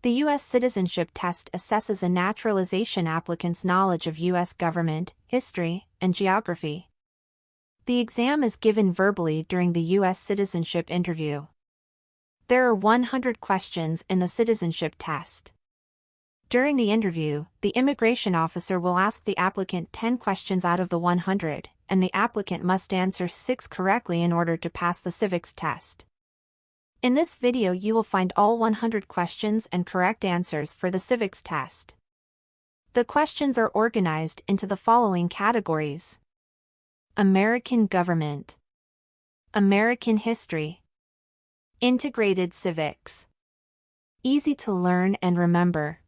The U.S. citizenship test assesses a naturalization applicant's knowledge of U.S. government, history, and geography. The exam is given verbally during the U.S. citizenship interview. There are 100 questions in the citizenship test. During the interview, the immigration officer will ask the applicant 10 questions out of the 100, and the applicant must answer 6 correctly in order to pass the civics test. In this video you will find all 100 questions and correct answers for the civics test. The questions are organized into the following categories: American government, American history, integrated civics, easy to learn and remember.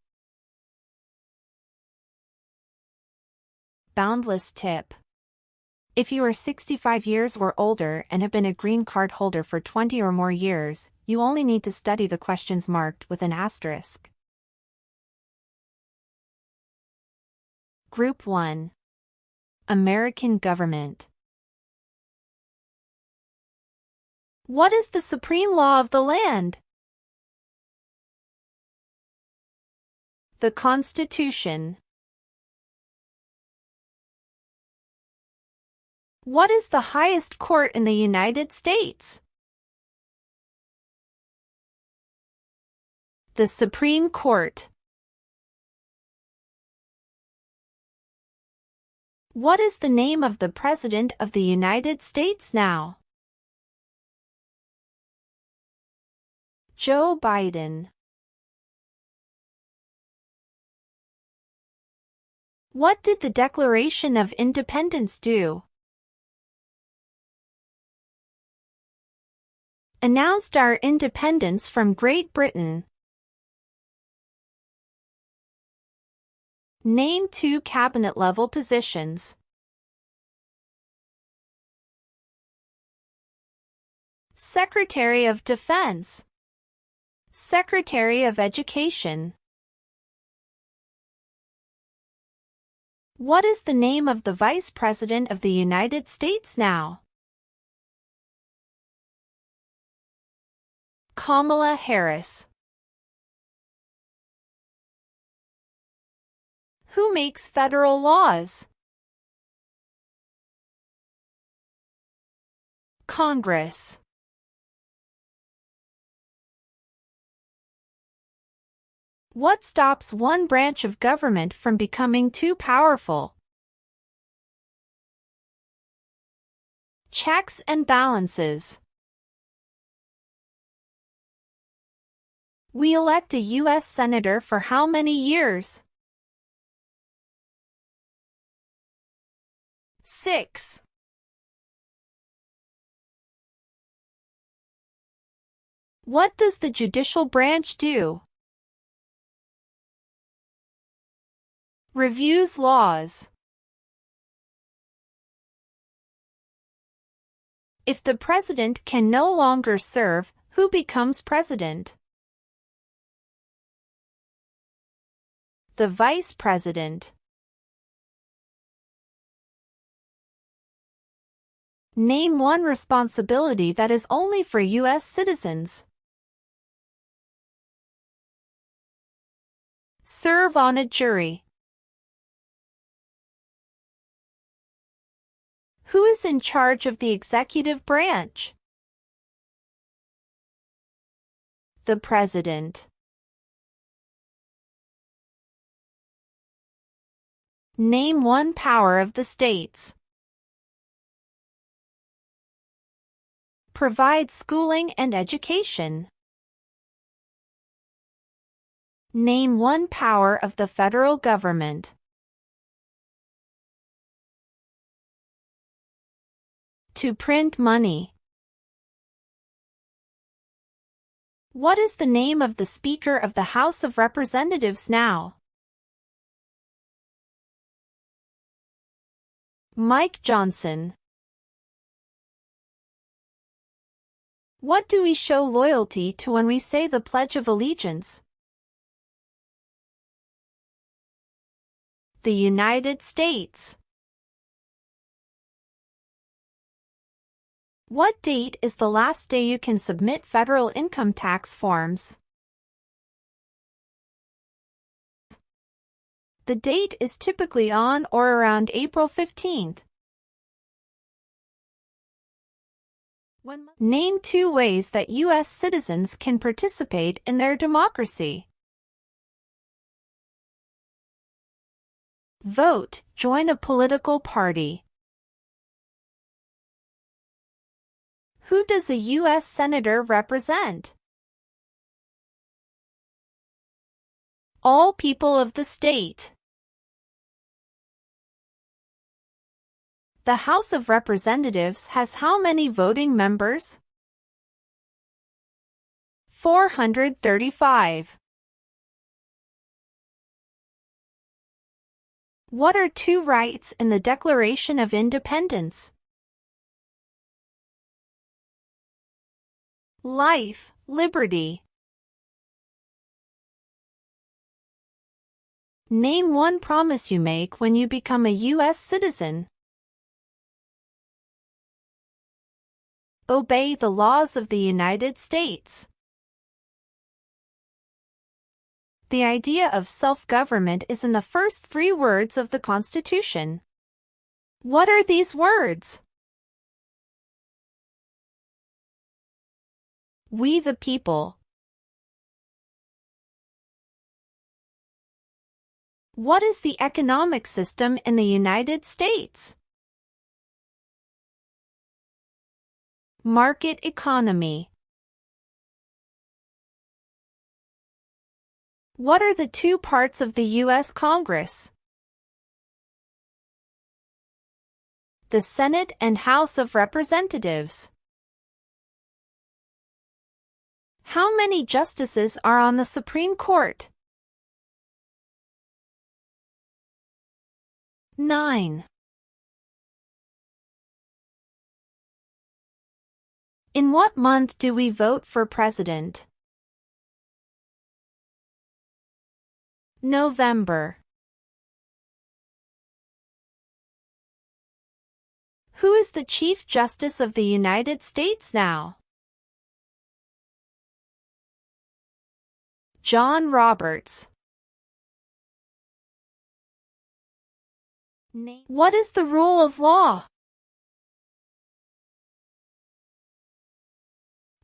Boundless tip. If you are 65 years or older and have been a green card holder for 20 or more years, you only need to study the questions marked with an asterisk. Group 1. American government. What is the supreme law of the land? The Constitution. What is the highest court in the United States? The Supreme Court. What is the name of the President of the United States now? Joe Biden. What did the Declaration of Independence do? Announced our independence from Great Britain. Name 2 cabinet-level positions. Secretary of Defense, Secretary of Education. What is the name of the Vice President of the United States now? Kamala Harris. Who makes federal laws? Congress. What stops one branch of government from becoming too powerful? Checks and balances. We elect a U.S. Senator for how many years? 6. What does the judicial branch do? Reviews laws. If the president can no longer serve, who becomes president? The vice president. Name one responsibility that is only for U.S. citizens. Serve on a jury. Who is in charge of the executive branch? The president. Name one power of the states. Provide schooling and education. Name one power of the federal government. To print money. What is the name of the Speaker of the House of Representatives now? Mike Johnson. What do we show loyalty to when we say the Pledge of Allegiance? The United States. What date is the last day you can submit federal income tax forms? The date is typically on or around April 15th. Name 2 ways that U.S. citizens can participate in their democracy. Vote, join a political party. Who does a U.S. Senator represent? All people of the state. The House of Representatives has how many voting members? 435. What are 2 rights in the Declaration of Independence? Life, liberty. Name 1 promise you make when you become a U.S. citizen. Obey the laws of the United States. The idea of self-government is in the first 3 words of the Constitution. What are these words? We the people. What is the economic system in the United States? Market economy. What are the 2 parts of the U.S. Congress? The Senate and House of Representatives. How many justices are on the Supreme Court? 9. In what month do we vote for president? November. Who is the Chief Justice of the United States now? John Roberts. What is the rule of law?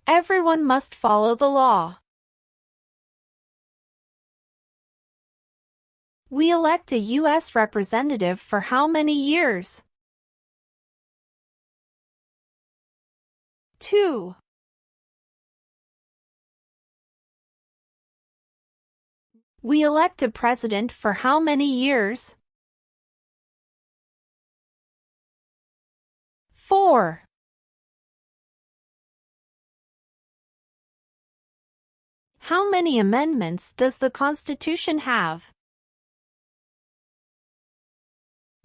Everyone must follow the law. We elect a U.S. representative for how many years? 2. We elect a president for how many years? 4. How many amendments does the Constitution have?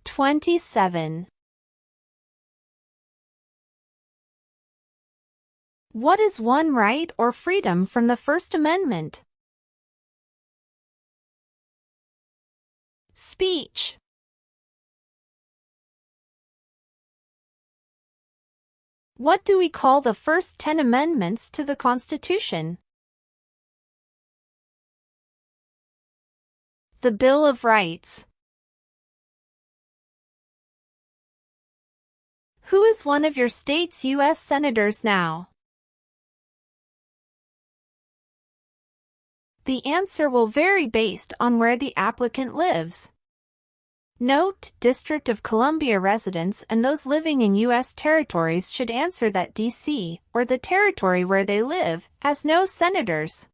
27. What is one right or freedom from the First Amendment? Speech. What do we call the first 10 amendments to the Constitution? The Bill of Rights. Who is one of your state's U.S. senators now? The answer will vary based on where the applicant lives. Note, District of Columbia residents and those living in U.S. territories should answer that D.C., or the territory where they live, has no senators.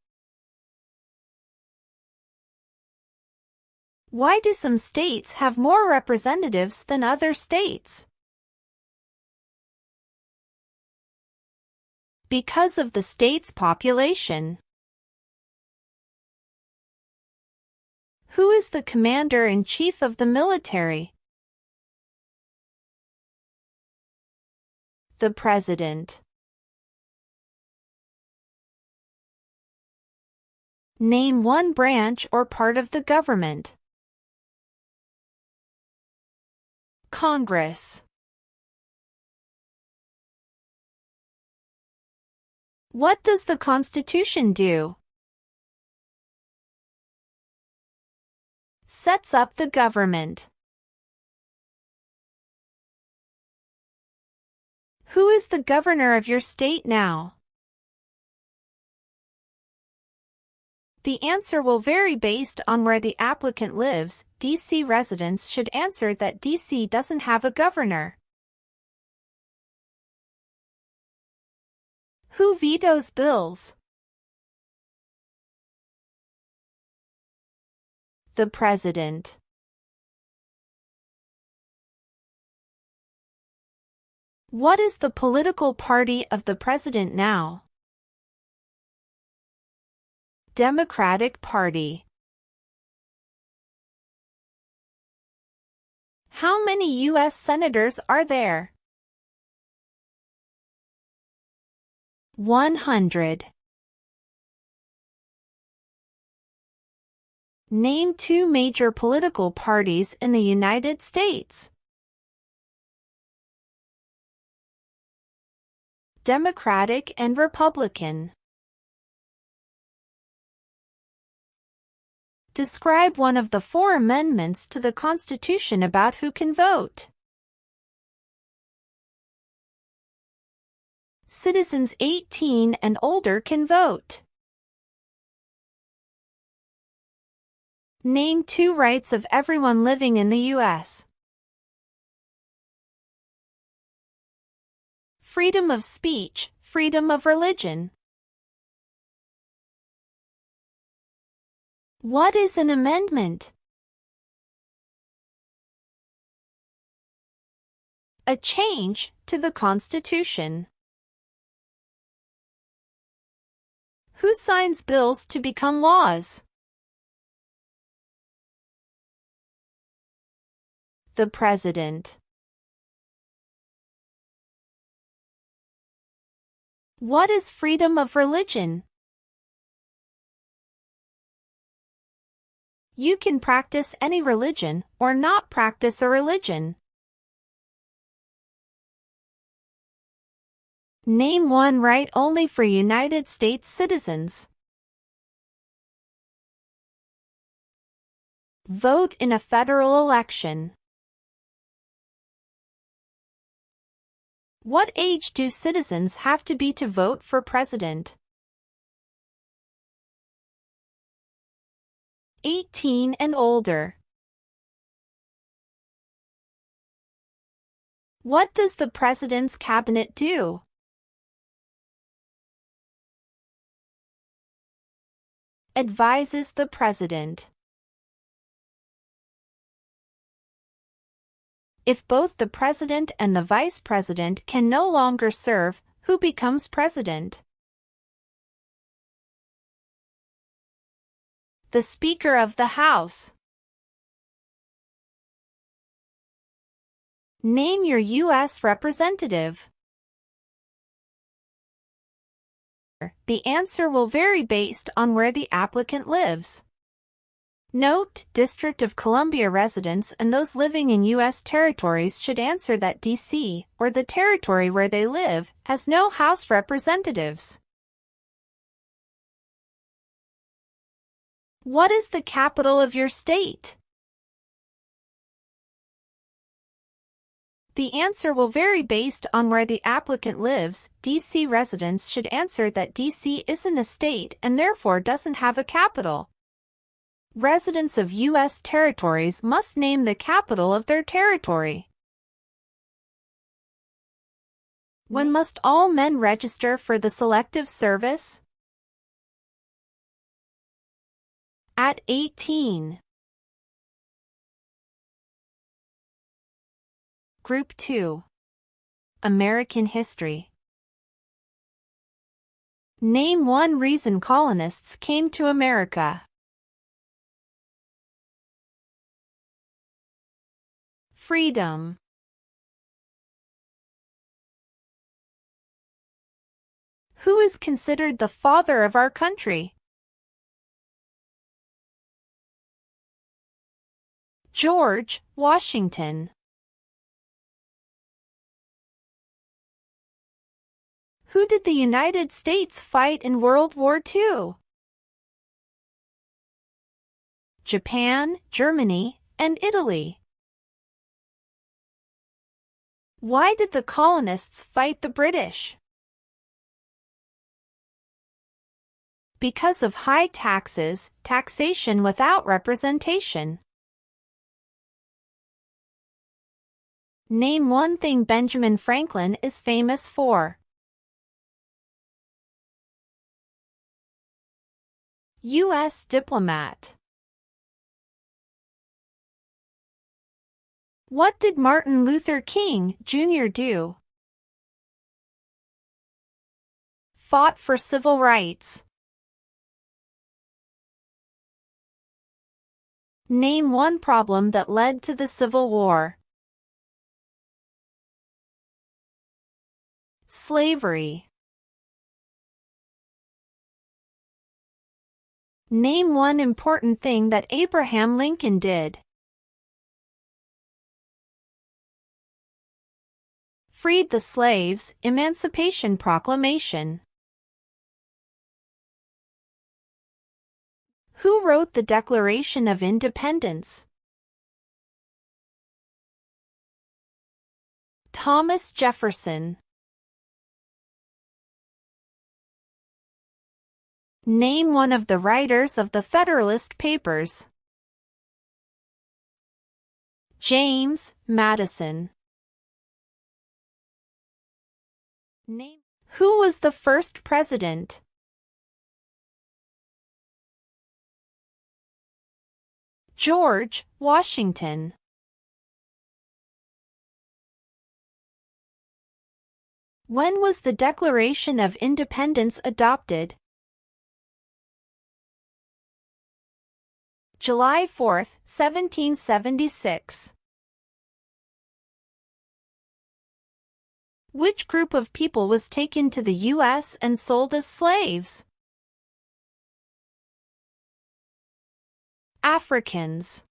Why do some states have more representatives than other states? Because of the state's population. Who is the commander-in-chief of the military? The president. Name one branch or part of the government. Congress. What does the Constitution do? sets up the government? Who is the governor of your state now? The answer will vary based on where the applicant lives. DC residents should answer that DC doesn't have a governor. Who vetoes bills? The president. What is the political party of the president now? Democratic Party. How many U.S. senators are there? 100. Name two major political parties in the United States. Democratic and Republican. Describe one of the 4 amendments to the Constitution about who can vote. Citizens 18 and older can vote. Name 2 rights of everyone living in the U.S. Freedom of speech, freedom of religion. What is an amendment? A change to the Constitution. Who signs bills to become laws? The President. What is freedom of religion? You can practice any religion or not practice a religion. Name one right only for United States citizens. Vote in a federal election. What age do citizens have to be to vote for president? 18 and older. What does the president's cabinet do? Advises the president. If both the president and the vice president can no longer serve, who becomes president? The Speaker of the House. Name your U.S. representative. The answer will vary based on where the applicant lives. Note, District of Columbia residents and those living in U.S. territories should answer that D.C., or the territory where they live, has no House representatives. What is the capital of your state? The answer will vary based on where the applicant lives. D.C. residents should answer that D.C. isn't a state and therefore doesn't have a capital. Residents of U.S. territories must name the capital of their territory. When must all men register for the Selective Service? At 18. Group 2. American History. Name one reason colonists came to America. Freedom. Who is considered the father of our country? George Washington. Who did the United States fight in World War II? Japan, Germany, and Italy. Why did the colonists fight the British? Because of high taxes, taxation without representation. Name one thing Benjamin Franklin is famous for. U.S. diplomat. What did Martin Luther King, Jr. do? Fought for civil rights. Name one problem that led to the Civil War. Slavery. Name one important thing that Abraham Lincoln did. Freed the slaves, Emancipation Proclamation. Who wrote the Declaration of Independence? Thomas Jefferson. Name one of the writers of the Federalist Papers. James Madison. Name. Who was the first president? George Washington. When was the Declaration of Independence adopted? July 4, 1776. Which group of people was taken to the U.S. and sold as slaves? Africans.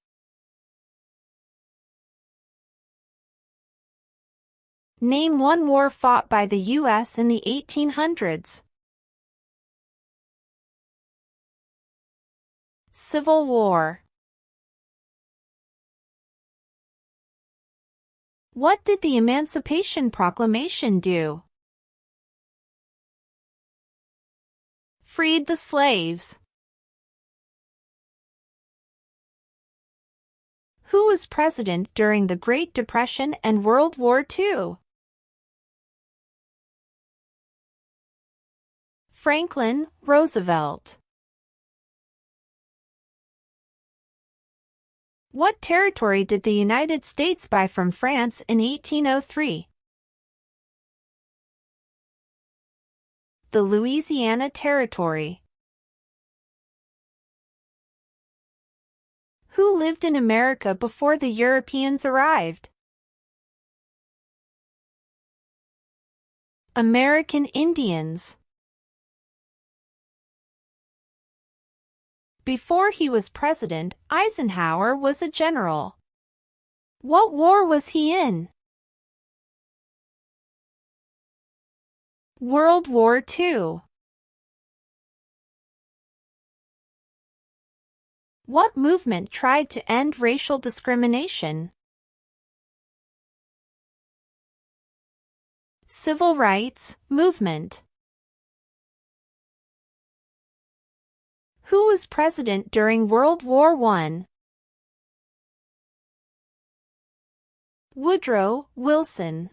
Name one war fought by the U.S. in the 1800s. Civil War. What did the Emancipation Proclamation do? Freed the slaves. Who was president during the Great Depression and World War II? Franklin Roosevelt. What territory did the United States buy from France in 1803? The Louisiana Territory. Who lived in America before the Europeans arrived? American Indians. Before he was president, Eisenhower was a general. What war was he in? World War II. What movement tried to end racial discrimination? Civil rights movement. Who was president during World War I? Woodrow Wilson.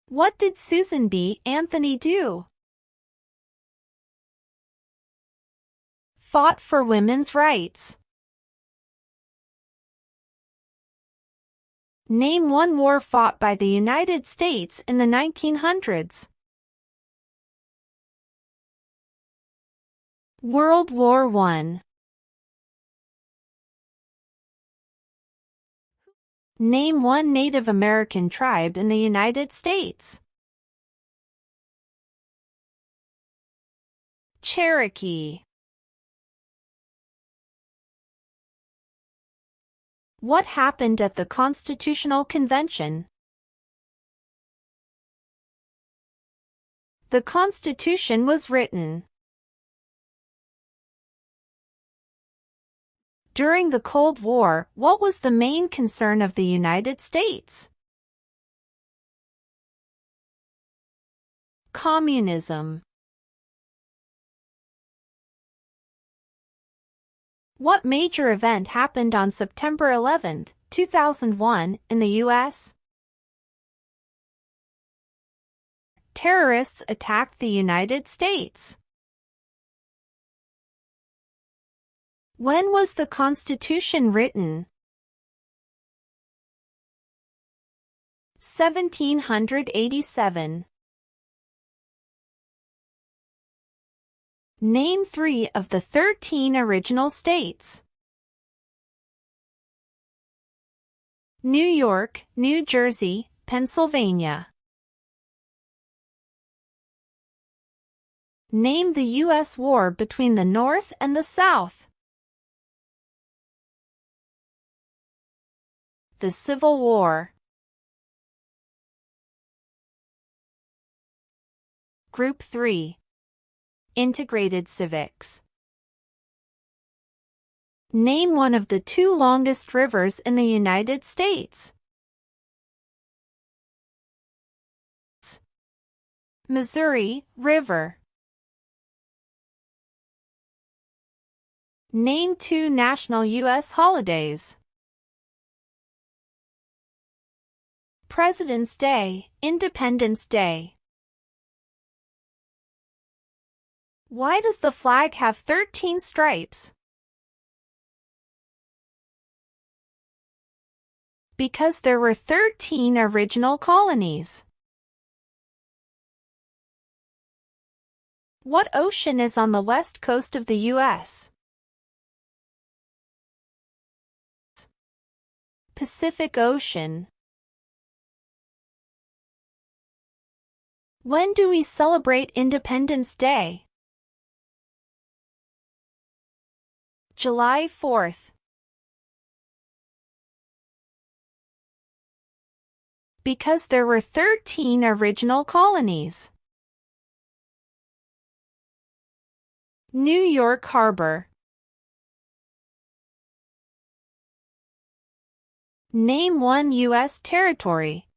What did Susan B. Anthony do? Fought for women's rights. Name one war fought by the United States in the 1900s. World War I. Name one Native American tribe in the United States. Cherokee. What happened at the Constitutional Convention? The Constitution was written. During the Cold War, what was the main concern of the United States? Communism. What major event happened on September 11, 2001, in the U.S.? Terrorists attacked the United States. When was the Constitution written? 1787. Name 3 of the 13 original states. New York, New Jersey, Pennsylvania. Name the U.S. war between the North and the South. The Civil War. Group 3. Integrated Civics. Name one of the 2 longest rivers in the United States. Missouri River. Name 2 national U.S. holidays. President's Day, Independence Day. Why does the flag have 13 stripes? Because there were 13 original colonies. What ocean is on the west coast of the U.S.? Pacific Ocean. When do we celebrate Independence Day? July 4th. Because there were 13 original colonies. New York Harbor. Name 1 U.S. territory.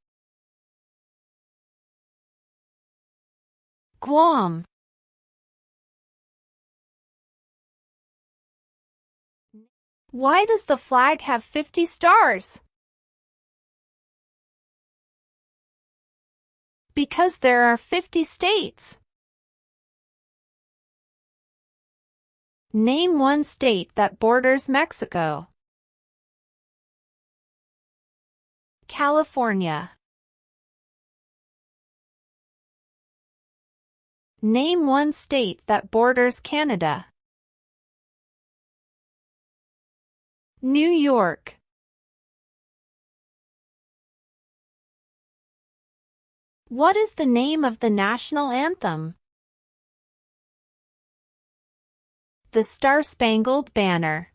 Guam. Why does the flag have 50 stars? Because there are 50 states. Name 1 state that borders Mexico. California. Name 1 state that borders Canada. New York. What is the name of the national anthem? The Star-Spangled Banner.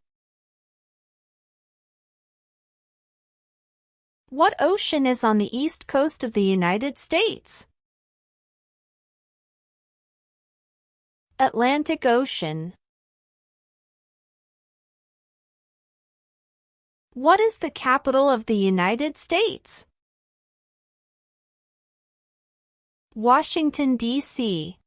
What ocean is on the east coast of the United States? Atlantic Ocean. What is the capital of the United States? Washington, D.C.